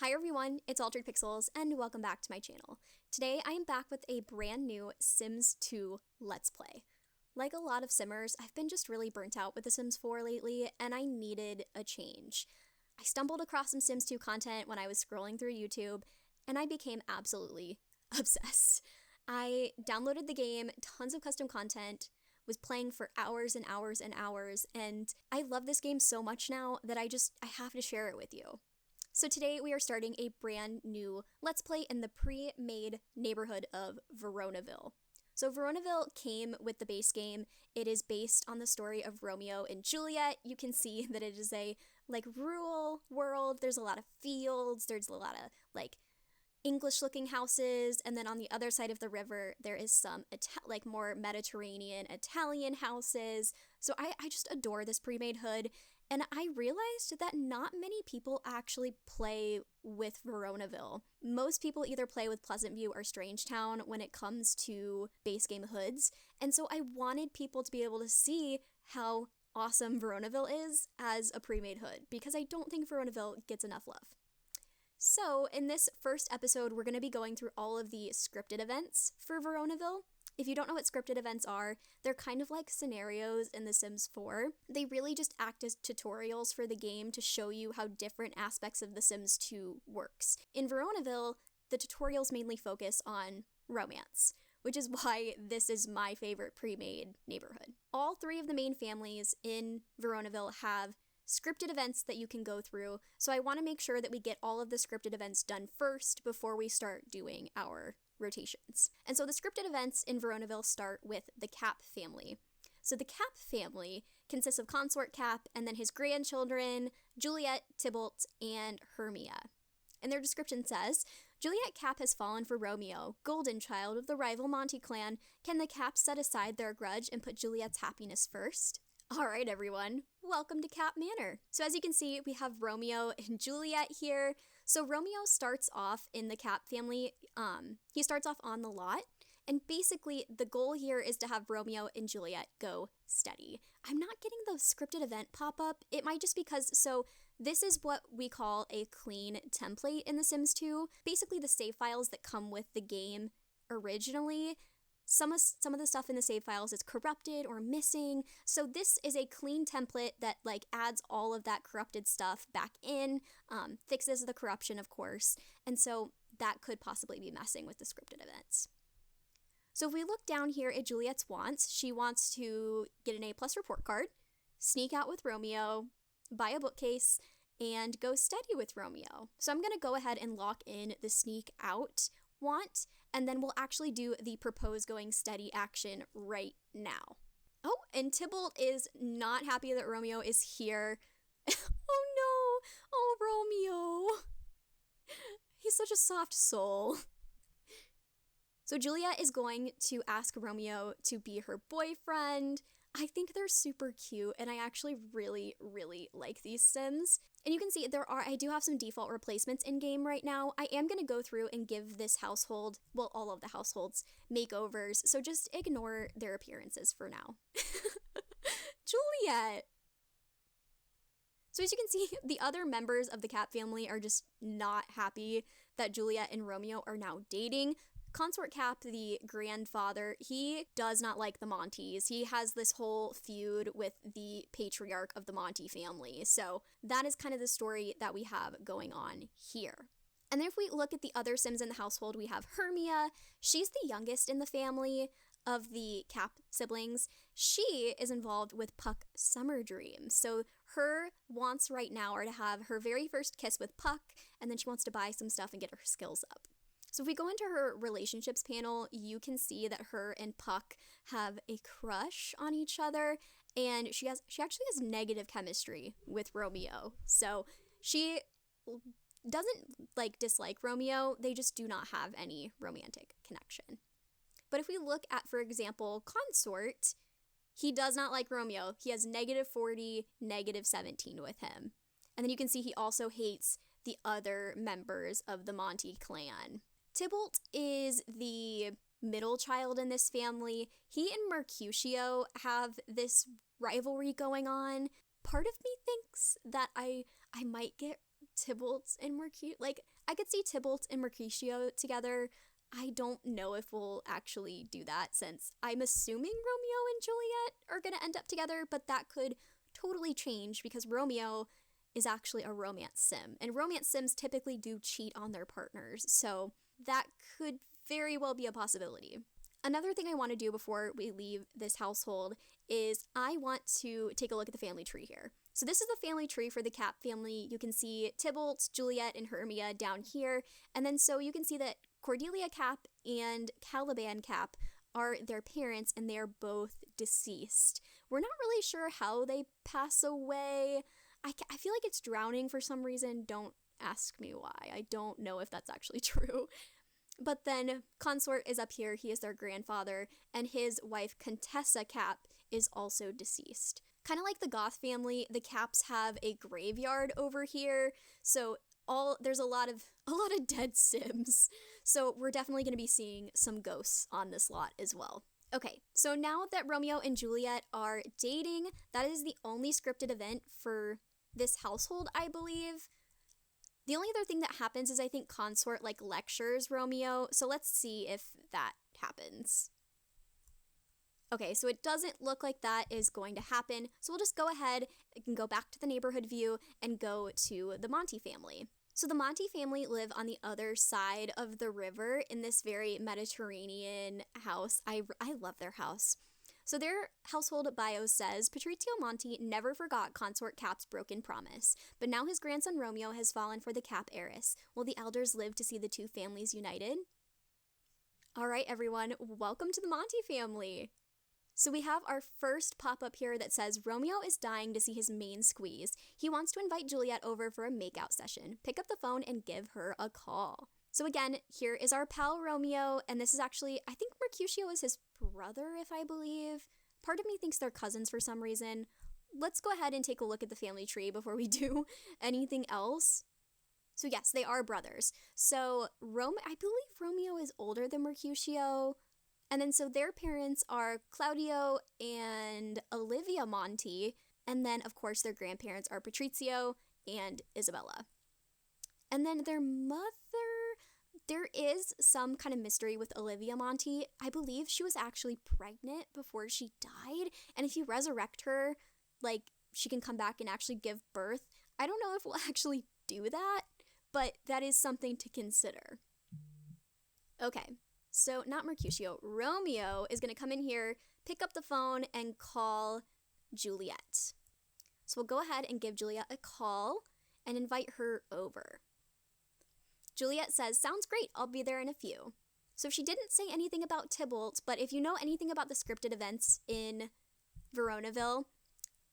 Hi everyone, it's AlteredPixels and welcome back to my channel. Today I am back with a brand new Sims 2 Let's Play. Like a lot of Simmers, I've been just really burnt out with The Sims 4 lately and I needed a change. I stumbled across some Sims 2 content when I was scrolling through YouTube and I became absolutely obsessed. I downloaded the game, tons of custom content, was playing for hours and hours and hours, and I love this game so much now that I have to share it with you. So today we are starting a brand new Let's Play in the pre-made neighborhood of Veronaville. So Veronaville came with the base game. It is based on the story of Romeo and Juliet. You can see that it is a rural world. There's a lot of fields. There's a lot of English-looking houses, and then on the other side of the river, there is some more Mediterranean Italian houses. So I just adore this pre-made hood, and I realized that not many people actually play with Veronaville. Most people either play with Pleasant View or Strangetown when it comes to base game hoods, and so I wanted people to be able to see how awesome Veronaville is as a pre-made hood, because I don't think Veronaville gets enough love. So, in this first episode, we're going to be going through all of the scripted events for Veronaville. If you don't know what scripted events are, they're kind of like scenarios in The Sims 4. They really just act as tutorials for the game to show you how different aspects of The Sims 2 works. In Veronaville, the tutorials mainly focus on romance, which is why this is my favorite pre-made neighborhood. All three of the main families in Veronaville have scripted events that you can go through, so I want to make sure that we get all of the scripted events done first before we start doing our rotations. And so the scripted events in Veronaville start with the Capp family. So the Capp family consists of consort Capp and then his grandchildren, Juliet, Tybalt, and Hermia. And their description says, Juliet Capp has fallen for Romeo, golden child of the rival Monty clan. Can the Capps set aside their grudge and put Juliet's happiness first? All right, everyone, welcome to Capp Manor. So as you can see, we have Romeo and Juliet here. So Romeo starts off in the Capp family. He starts off on the lot, and basically the goal here is to have Romeo and Juliet go steady. I'm not getting the scripted event pop up. It might just because, so this is what we call a clean template in The Sims 2. Basically the save files that come with the game originally. Some of the stuff in the save files is corrupted or missing, so this is a clean template that adds all of that corrupted stuff back in, fixes the corruption, of course, and so that could possibly be messing with the scripted events. So if we look down here at Juliet's wants, she wants to get an A+ report card, sneak out with Romeo, buy a bookcase, and go steady with Romeo. So I'm going to go ahead and lock in the sneak out want, and then we'll actually do the propose going steady action right now. Oh, and Tybalt is not happy that Romeo is here. Oh no! Oh, Romeo! He's such a soft soul. So Juliet is going to ask Romeo to be her boyfriend. I think they're super cute, and I actually really, really like these Sims. And you can see I do have some default replacements in game right now. I am going to go through and give this household, well, all of the households, makeovers, so just ignore their appearances for now. Juliet! So as you can see, the other members of the Capp family are just not happy that Juliet and Romeo are now dating. Consort Capp, the grandfather, he does not like the Montys. He has this whole feud with the patriarch of the Monty family. So that is kind of the story that we have going on here. And then if we look at the other Sims in the household, we have Hermia. She's the youngest in the family of the Capp siblings. She is involved with Puck Summerdream. So her wants right now are to have her very first kiss with Puck, and then she wants to buy some stuff and get her skills up. So if we go into her relationships panel, you can see that her and Puck have a crush on each other, and she actually has negative chemistry with Romeo. So she doesn't dislike Romeo, they just do not have any romantic connection. But if we look at, for example, Consort, he does not like Romeo. He has -40, -17 with him. And then you can see he also hates the other members of the Monty clan. Tybalt is the middle child in this family. He and Mercutio have this rivalry going on. Part of me thinks that I might get Tybalt and Mercutio, like, I could see Tybalt and Mercutio together. I don't know if we'll actually do that, since I'm assuming Romeo and Juliet are gonna end up together, but that could totally change because Romeo is actually a romance sim, and romance sims typically do cheat on their partners, so that could very well be a possibility. Another thing I want to do before we leave this household is I want to take a look at the family tree here. So this is the family tree for the Capp family. You can see Tybalt, Juliet, and Hermia down here, and then so you can see that Cordelia Capp and Caliban Capp are their parents, and they're both deceased. We're not really sure how they pass away. I feel like it's drowning for some reason. Don't ask me why. I don't know if that's actually true. But then Consort is up here. He is their grandfather, and his wife Contessa Capp is also deceased. Kind of like the Goth family, the Capps have a graveyard over here, so there's a lot of dead Sims. So we're definitely going to be seeing some ghosts on this lot as well. Okay, so now that Romeo and Juliet are dating, that is the only scripted event for this household, I believe. The only other thing that happens is I think Consort lectures Romeo, so let's see if that happens. Okay, so it doesn't look like that is going to happen, so we'll just go ahead and go back to the neighborhood view and go to the Monty family. So the Monty family live on the other side of the river in this very Mediterranean house. I love their house. So their household bio says, Patrizio Monty never forgot Consort Capp's broken promise, but now his grandson Romeo has fallen for the Capp heiress. Will the elders live to see the two families united? All right, everyone, welcome to the Monty family. So we have our first pop-up here that says, Romeo is dying to see his main squeeze. He wants to invite Juliet over for a makeout session. Pick up the phone and give her a call. So again, here is our pal Romeo, and this is actually, I think Mercutio is his brother, if I believe. Part of me thinks they're cousins for some reason. Let's go ahead and take a look at the family tree before we do anything else. So yes, they are brothers. So I believe Romeo is older than Mercutio. And then so their parents are Claudio and Olivia Monty. And then, of course, their grandparents are Patrizio and Isabella. And then their mother, there is some kind of mystery with Olivia Monty. I believe she was actually pregnant before she died. And if you resurrect her, she can come back and actually give birth. I don't know if we'll actually do that, but that is something to consider. Okay, so not Mercutio. Romeo is going to come in here, pick up the phone, and call Juliet. So we'll go ahead and give Juliet a call and invite her over. Juliet says, sounds great, I'll be there in a few. So she didn't say anything about Tybalt, but if you know anything about the scripted events in Veronaville,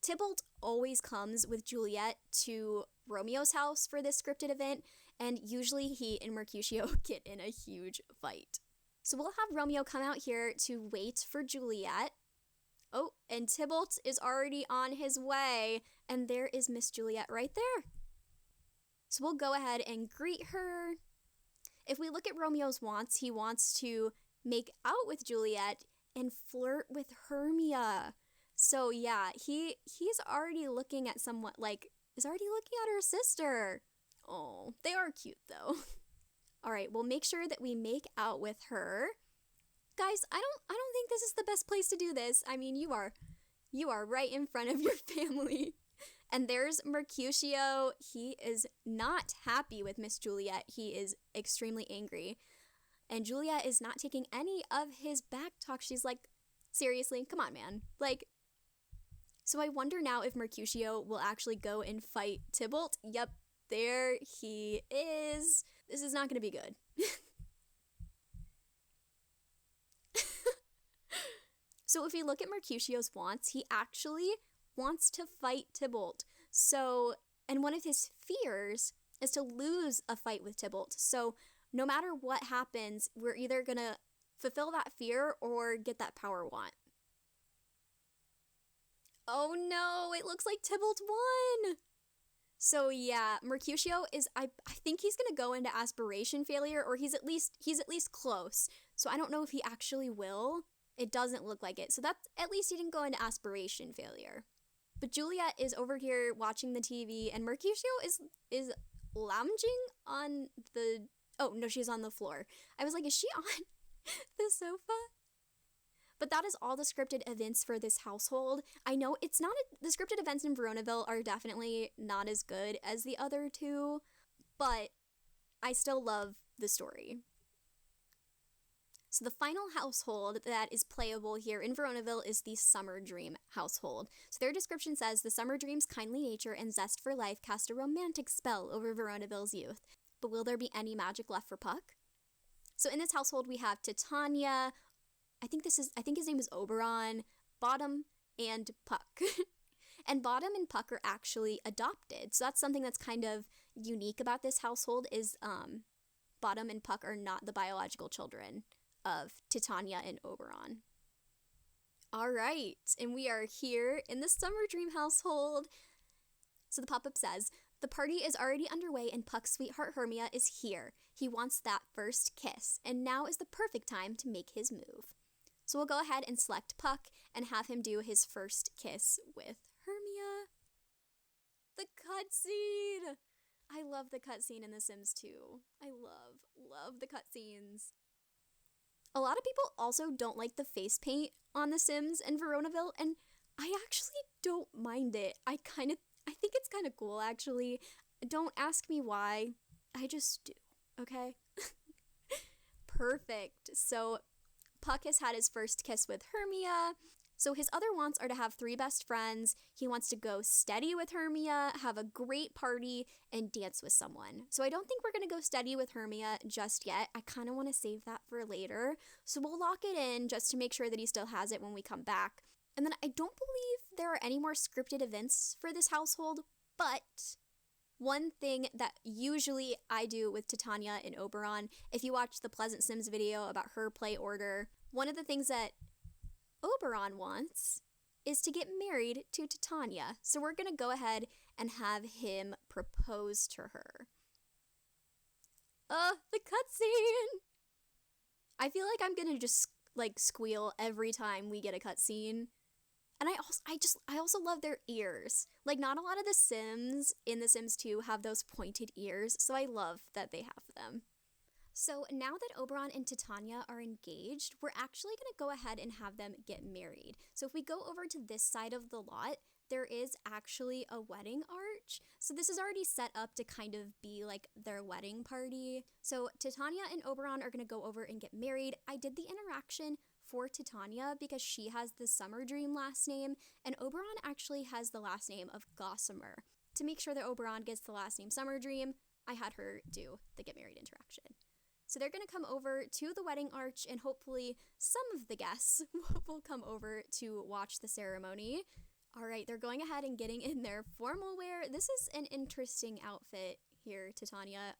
Tybalt always comes with Juliet to Romeo's house for this scripted event, and usually he and Mercutio get in a huge fight. So we'll have Romeo come out here to wait for Juliet. Oh, and Tybalt is already on his way, and there is Miss Juliet right there. So we'll go ahead and greet her. If we look at Romeo's wants, he wants to make out with Juliet and flirt with Hermia. So yeah, he's already looking at someone, is already looking at her sister. Oh, they are cute though. All right, we'll make sure that we make out with her. Guys, I don't think this is the best place to do this. I mean, you are right in front of your family. And there's Mercutio. He is not happy with Miss Juliet. He is extremely angry. And Juliet is not taking any of his back talk. She's like, seriously, come on, man. So I wonder now if Mercutio will actually go and fight Tybalt. Yep, there he is. This is not going to be good. So if we look at Mercutio's wants, he actually wants to fight Tybalt. So, and one of his fears is to lose a fight with Tybalt. So no matter what happens, we're either going to fulfill that fear or get that power want. Oh no, it looks like Tybalt won! So yeah, Mercutio is, I think he's gonna go into aspiration failure, or he's at least close. So I don't know if he actually will. It doesn't look like it. So that's, at least he didn't go into aspiration failure. But Juliet is over here watching the TV, and Mercutio is lounging on the... Oh, no, she's on the floor. I was like, is she on the sofa? But that is all the scripted events for this household. I know it's not... The scripted events in Veronaville are definitely not as good as the other two, but I still love the story. So the final household that is playable here in Veronaville is the Summerdream household. So their description says, the Summerdream's kindly nature and zest for life cast a romantic spell over Veronaville's youth. But will there be any magic left for Puck? So in this household we have Titania, I think his name is Oberon, Bottom, and Puck. And Bottom and Puck are actually adopted. So that's something that's kind of unique about this household is Bottom and Puck are not the biological children of Titania and Oberon. All right, and we are here in the Summerdream household. So the pop-up says, the party is already underway and Puck's sweetheart Hermia is here. He wants that first kiss, and now is the perfect time to make his move. So we'll go ahead and select Puck and have him do his first kiss with Hermia. The cutscene! I love the cutscene in The Sims 2. I love the cutscenes. A lot of people also don't like the face paint on The Sims and Veronaville, and I actually don't mind it. I think it's kind of cool, actually. Don't ask me why. I just do, okay? Perfect. So Puck has had his first kiss with Hermia. So his other wants are to have 3 best friends. He wants to go steady with Hermia, have a great party, and dance with someone. So I don't think we're going to go steady with Hermia just yet. I kind of want to save that for later. So we'll lock it in just to make sure that he still has it when we come back. And then I don't believe there are any more scripted events for this household, but one thing that usually I do with Titania and Oberon, if you watch the Pleasant Sims video about her play order, one of the things that Oberon wants is to get married to Titania. So we're going to go ahead and have him propose to her. The cutscene! I feel like I'm going to just squeal every time we get a cutscene. And I also love their ears. Like, not a lot of the Sims in The Sims 2 have those pointed ears, so I love that they have them. So now that Oberon and Titania are engaged, we're actually going to go ahead and have them get married. So if we go over to this side of the lot, there is actually a wedding arch. So this is already set up to kind of be like their wedding party. So Titania and Oberon are going to go over and get married. I did the interaction for Titania because she has the Summerdream last name, and Oberon actually has the last name of Gossamer. To make sure that Oberon gets the last name Summerdream, I had her do the get married interaction. So they're going to come over to the wedding arch, and hopefully some of the guests will come over to watch the ceremony. All right, they're going ahead and getting in their formal wear. This is an interesting outfit here, Titania.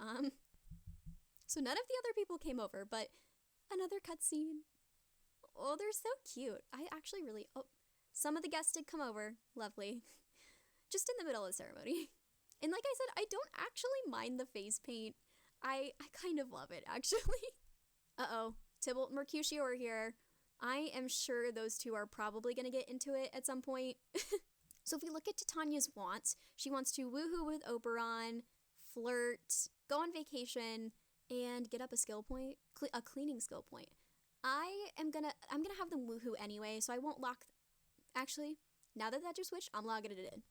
So none of the other people came over, but another cutscene. Oh, they're so cute. I actually really... Oh, some of the guests did come over. Lovely. Just in the middle of the ceremony. And like I said, I don't actually mind the face paint. I kind of love it, actually. Uh-oh. Tybalt and Mercutio are here. I am sure those two are probably going to get into it at some point. So if we look at Titania's wants, she wants to woohoo with Oberon, flirt, go on vacation, and get up a skill point, a cleaning skill point. I'm gonna have them woohoo anyway, so I won't lock... Actually, now that just switched, I'm logging it in.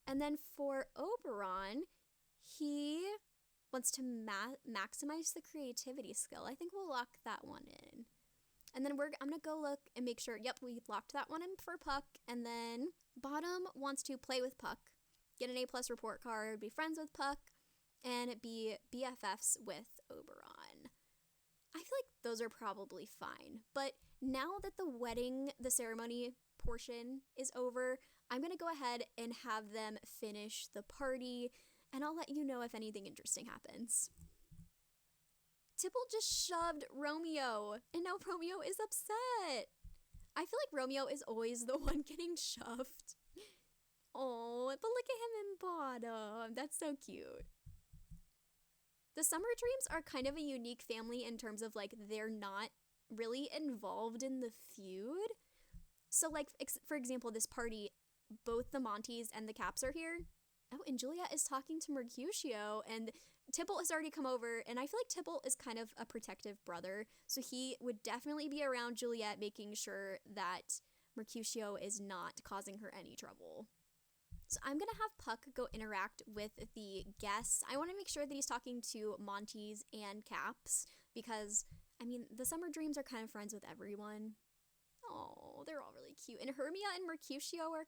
And then for Oberon, he wants to maximize the creativity skill. I think we'll lock that one in. And then I'm gonna go look and make sure, yep, we locked that one in for Puck. And then Bottom wants to play with Puck, get an A+ report card, be friends with Puck, and be BFFs with Oberon. I feel like those are probably fine. But now that the ceremony portion is over, I'm gonna go ahead and have them finish the party, and I'll let you know if anything interesting happens. Tybalt just shoved Romeo, and now Romeo is upset. I feel like Romeo is always the one getting shoved. Oh, but look at him in bottom. That's so cute. The Summerdreams are kind of a unique family in terms of, like, they're not really involved in the feud. So, like, for example, this party, both the Montys and the Capps are here. Oh, and Juliet is talking to Mercutio, and Tybalt has already come over, and I feel like Tybalt is kind of a protective brother, so he would definitely be around Juliet, making sure that Mercutio is not causing her any trouble. So I'm gonna have Puck go interact with the guests. I want to make sure that he's talking to Monty's and Caps, because, I mean, the Summer Dreams are kind of friends with everyone. Oh, they're all really cute. And Hermia and Mercutio are...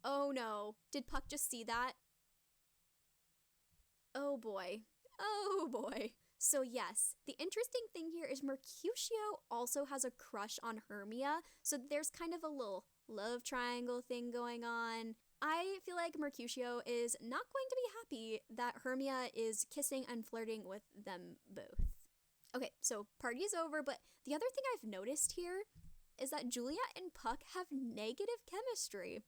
Oh no. Did Puck just see that? Oh boy. So yes, the interesting thing here is Mercutio also has a crush on Hermia, so there's kind of a little love triangle thing going on. I feel like Mercutio is not going to be happy that Hermia is kissing and flirting with them both. Okay, so party is over, but the other thing I've noticed here is that Juliet and Puck have negative chemistry.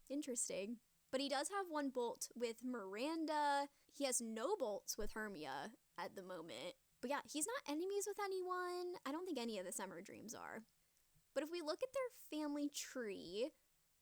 Interesting. But he does have one bolt with Miranda. He has no bolts with Hermia at the moment. But yeah, he's not enemies with anyone. I don't think any of the Summer Dreams are. But if we look at their family tree,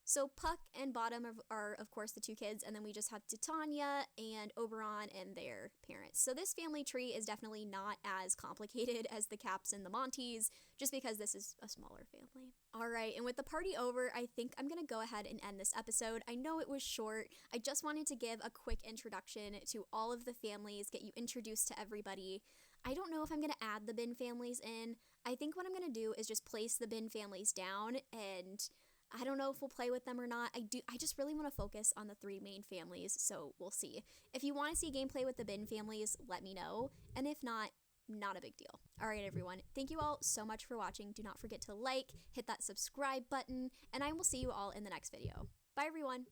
so Puck and Bottom are of course the two kids, and then we just have Titania and Oberon and their parents. So this family tree is definitely not as complicated as the Capps and the Montys, just because this is a smaller family. All right, and with the party over, I think I'm gonna go ahead and end this episode. I know it was short. I just wanted to give a quick introduction to all of the families, get you introduced to everybody. I don't know if I'm gonna add the Bin families in. I think what I'm gonna do is just place the Bin families down, and I don't know if we'll play with them or not. I just really want to focus on the 3 main families, so we'll see. If you want to see gameplay with the Bin families, let me know, and if not a big deal. All right, everyone. Thank you all so much for watching. Do not forget to like, hit that subscribe button, and I will see you all in the next video. Bye, everyone.